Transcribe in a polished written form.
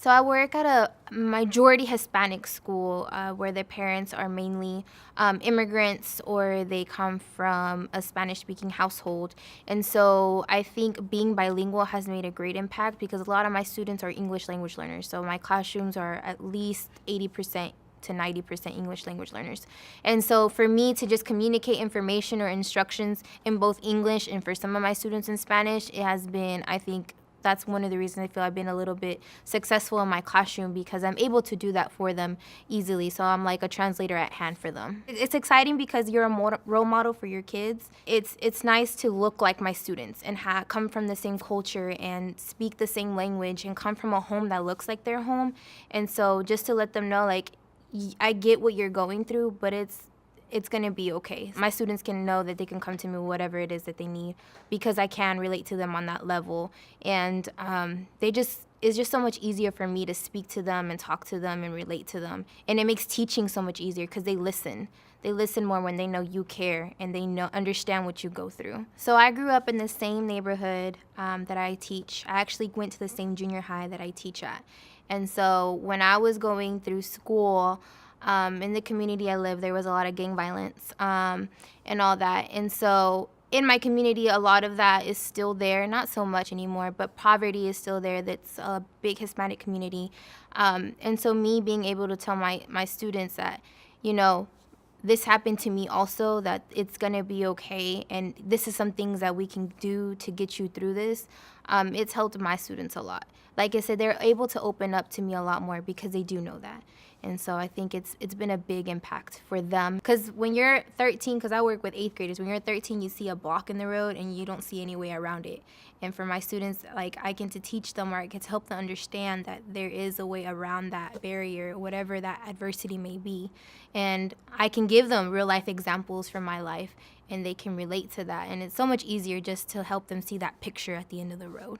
So I work at a majority Hispanic school where the parents are mainly immigrants or they come from a Spanish-speaking household. And so I think being bilingual has made a great impact because a lot of my students are English language learners. So my classrooms are at least 80% to 90% English language learners. And so for me to just communicate information or instructions in both English and for some of my students in Spanish, it has been, I think, that's one of the reasons I feel I've been a little bit successful in my classroom because I'm able to do that for them easily. So I'm like a translator at hand for them. It's exciting because you're a role model for your kids. It's nice to look like my students and come from the same culture and speak the same language and come from a home that looks like their home. And so just to let them know, like, I get what you're going through, but it's gonna be okay. My students can know that they can come to me with whatever it is that they need because I can relate to them on that level. And it's just so much easier for me to speak to them and talk to them and relate to them. And it makes teaching so much easier because they listen. They listen more when they know you care and they understand what you go through. So I grew up in the same neighborhood that I teach. I actually went to the same junior high that I teach at. And so when I was going through school, in the community I live, there was a lot of gang violence and all that. And so in my community, a lot of that is still there, not so much anymore, but poverty is still there. That's a big Hispanic community. And so me being able to tell my students that, you know, this happened to me also, that it's gonna be okay, and this is some things that we can do to get you through this, it's helped my students a lot. Like I said, they're able to open up to me a lot more because they do know that. And so I think it's been a big impact for them. Because when you're 13, because I work with 8th graders, when you're 13, you see a block in the road and you don't see any way around it. And for my students, like, I get to teach them or I get to help them understand that there is a way around that barrier, whatever that adversity may be. And I can give them real life examples from my life and they can relate to that. And it's so much easier just to help them see that picture at the end of the road.